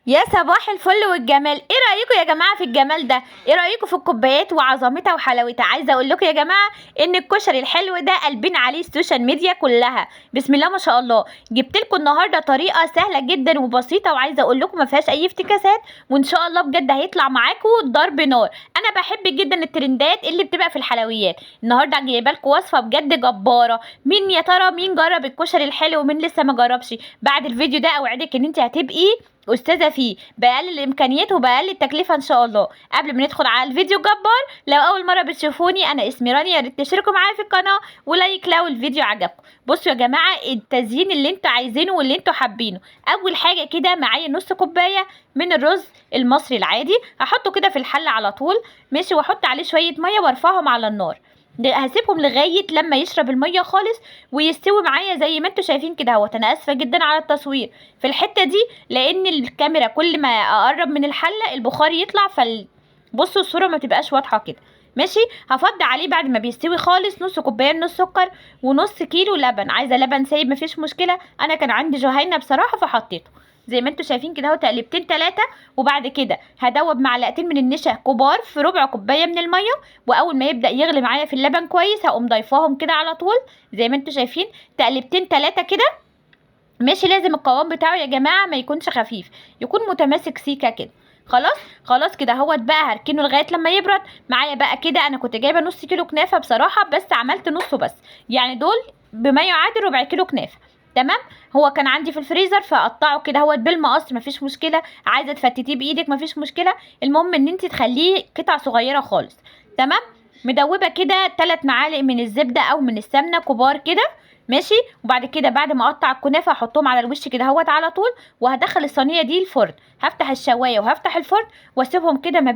يا صباح الفل والجمال، ايه رايكم يا جماعه في الجمال ده؟ ايه رايكم في الكوبايات وعظمتها وحلاوتها؟ عايزه اقول لكم يا جماعه ان الكشري الحلو ده قلبين عليه السوشيال ميديا كلها. بسم الله ما شاء الله. جبت لكم النهارده طريقه سهله جدا وبسيطه، وعايزه اقول لكم ما فيهاش اي افتكاسات، وان شاء الله بجد هيطلع معاكم ضرب نار. انا بحب جدا الترندات اللي بتبقى في الحلويات. النهارده جايبه لكم وصفه بجد جباره. مين يا ترى مين جرب الكشري الحلو ومين لسه ما جربش؟ بعد الفيديو ده اوعدك ان انت هتبقي استاذه فيه باقل الامكانيات وباقل التكلفه ان شاء الله. قبل ما ندخل على الفيديو جبار، لو اول مره بتشوفوني انا اسمي رانيا، يا ريت تشتركوا معايا في القناه ولايك لو الفيديو عجبكم. بصوا يا جماعه، التزيين اللي انتوا عايزينه واللي انتوا حابينه. اول حاجه كده معايا نص كوبايه من الرز المصري العادي، هحطه كده في الحله على طول. ماشي، واحط عليه شويه ميه وارفعهم على النار. هسيبهم لغايه لما يشرب الميه خالص ويستوي معايا زي ما انتوا شايفين كده اهوت. انا اسفه جدا على التصوير في الحته دي، لان الكاميرا كل ما اقرب من الحله البخار يطلع، بصوا الصوره ما تبقاش واضحه كده. ماشي، هفضي عليه بعد ما بيستوي خالص نص كوبايه من السكر ونص كيلو لبن. عايزه لبن سايب مفيش مشكله، انا كان عندي جهينه بصراحه فحطيته زي ما انتوا شايفين كده اهو، تقلبتين 3. وبعد كده هدوب معلقتين من النشا كبار في ربع كوبايه من الميه، واول ما يبدا يغلي معايا في اللبن كويس هقوم ضايفاهم كده على طول زي ما انتوا شايفين، تقلبتين 3 كده. ماشي، لازم القوام بتاعه يا جماعه ما يكونش خفيف، يكون متماسك سيكه كده. خلاص خلاص كده اهوت بقى، هركنه لغايه لما يبرد معايا بقى كده. انا كنت جايبه نص كيلو كنافه بصراحه، بس عملت نصه بس، يعني دول بما يعادل ربع كيلو كنافه. تمام، هو كان عندي في الفريزر فاقطعه كده اهوت بالمقص، مفيش مشكله. عايزه تفتتيه بايدك مفيش مشكله، المهم ان انت تخليه قطع صغيره خالص. تمام، مدوبه كده 3 معالق من الزبده او من السمنه كبار كده. ماشي، وبعد كده بعد ما اقطع الكنافه احطهم على الوش كده اهوت على طول، وهدخل الصينيه دي الفرن. هفتح الشوايه وهفتح الفرن واسيبهم كده ما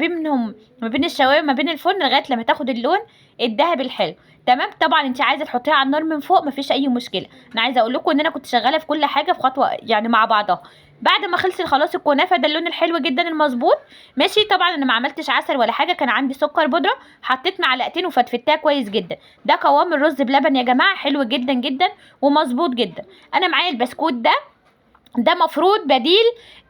بين الشوايه وما بين الفرن لغايه لما تاخد اللون الذهبي الحلو. تمام، طبعا انت عايزه تحطيها على النار من فوق مفيش اي مشكله. انا عايزه اقول لكم ان انا كنت شغاله في كل حاجه في خطوه يعني مع بعضها. بعد ما خلصت خلاص الكنافه ده اللون الحلو جدا المظبوط. ماشي، طبعا انا ما عملتش عسل ولا حاجه، كان عندي سكر بودره، حطيت معلقتين وفتفتها كويس جدا. ده قوام الرز بلبن يا جماعه، حلو جدا جدا ومظبوط جدا. انا معايا البسكوت ده مفروض بديل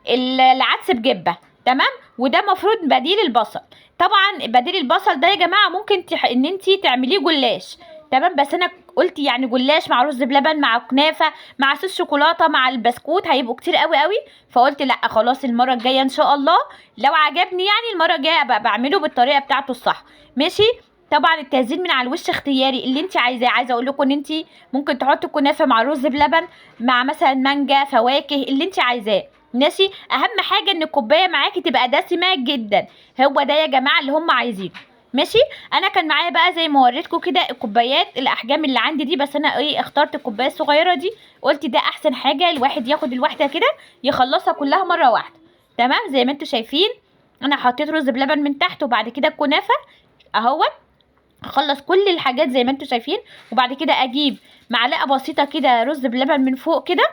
العدس بجبه. تمام، وده مفروض بديل البصل. طبعا بديل البصل ده يا جماعه ممكن ان انتي تعمليه جلاش. تمام، بس انا قلت يعني جلاش مع رز بلبن مع كنافه مع صوص شوكولاته مع البسكوت هيبقوا كتير قوي قوي، فقلت لا خلاص المره الجايه ان شاء الله لو عجبني يعني المره الجايه ابقى بعمله بالطريقه بتاعته الصح. ماشي، طبعا التزيين من على الوش اختياري اللي انت عايزاه. عايزه اقول لكم ان انت ممكن تحطي الكنافه مع رز بلبن مع مثلا مانجا فواكه اللي انت عايزاه. ماشي، اهم حاجه ان الكوبايه معاكي تبقى دسمه جدا، هو ده يا جماعه اللي هم عايزينه. ماشي، انا كان معايا بقى زي ما وريتكم كده الكوبايات الاحجام اللي عندي دي، بس انا اخترت الكوبايه الصغيره دي، قلت ده احسن حاجه الواحد ياخد الواحده كده يخلصها كلها مره واحده. تمام، زي ما انتم شايفين انا حطيت رز بلبن من تحت وبعد كده الكنافه اهوت. اخلص كل الحاجات زي ما انتم شايفين، وبعد كده اجيب معلقه بسيطه كده رز بلبن من فوق كده.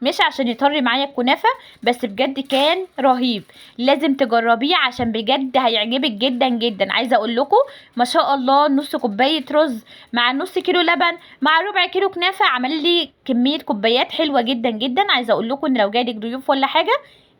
مش عشان يطري معايا الكنافه، بس بجد كان رهيب. لازم تجربيه عشان بجد هيعجبك جدا جدا. عايزه اقول لكم ما شاء الله نص كوبايه رز مع نص كيلو لبن مع ربع كيلو كنافه عمل لي كميه كوبايات حلوه جدا جدا. عايزه اقول لكم ان لو جالك ضيوف ولا حاجه،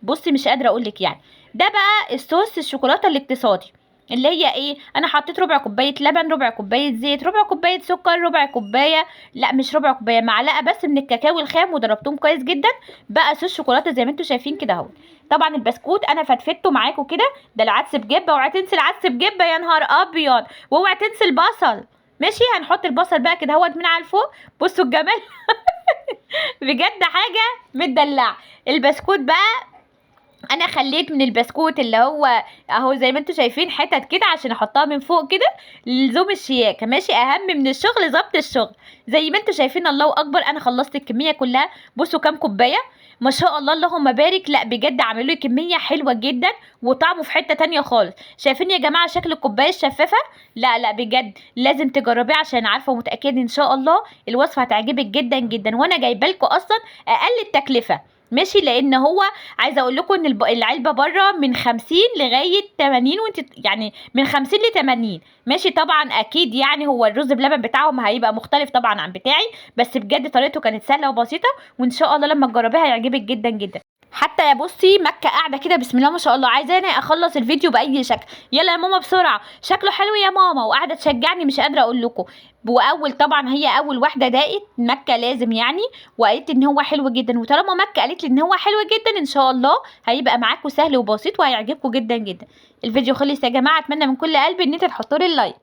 بصي مش قادره اقول لك يعني. ده بقى الصوص الشوكولاته الاقتصادي، اللي هي ايه، انا حطيت ربع كوبايه لبن ربع كوبايه زيت ربع كوبايه سكر ربع كوبايه، لا مش ربع كوبايه، معلقه بس من الكاكاو الخام وضربتهم كويس جدا بقى صوص شوكولاته زي ما انتم شايفين كده اهو. طبعا البسكوت انا فتفته معاكم كده، ده العدس بجبه، اوعى تنسي العدس بجبه يا نهار ابيض، واوعى تنسي البصل. ماشي، هنحط البصل بقى كده اهوت من على الفوق. بصوا الجمال بجد حاجه متدلعه. البسكوت بقى انا خليت من البسكوت اللي هو اهو زي ما انتم شايفين حتت كده عشان احطها من فوق كده لزوم الشياكه. ماشي، اهم من الشغل ظبط الشغل. زي ما انتم شايفين الله اكبر، انا خلصت الكميه كلها. بصوا كام كوبايه، ما شاء الله اللهم بارك. لا بجد عملوا لي كميه حلوه جدا وطعمه في حته تانية خالص. شايفين يا جماعه شكل الكوبايه الشفافه؟ لا لا بجد لازم تجربيه عشان عارفه ومتاكده ان شاء الله الوصفه هتعجبك جدا جدا، وانا جايبه لكم اصلا اقل التكلفه. ماشي، لان هو عايزه اقول لكم ان العلبه بره من 50 لغايه 80، وانت يعني من 50 ل 80. ماشي، طبعا اكيد يعني هو الرز بلبن بتاعهم هيبقى مختلف طبعا عن بتاعي، بس بجد طريقته كانت سهله وبسيطه، وان شاء الله لما تجربيها هيعجبك جدا جدا. حتى يا بصي مكة قاعدة كده بسم الله ما شاء الله، عايزاني اخلص الفيديو باي شكل. يلا يا ماما بسرعة، شكله حلو يا ماما، وقاعدة تشجعني مش قادرة اقول لكم. واول طبعا هي اول واحدة دقت مكة لازم يعني، وقالت ان هو حلو جدا، وطالما مكة قالت لي ان هو حلو جدا ان شاء الله هيبقى معاكم سهل وبسيط وهيعجبكم جدا جدا. الفيديو خلص يا جماعة، اتمنى من كل قلبي ان انتوا تحطوا لي اللايك.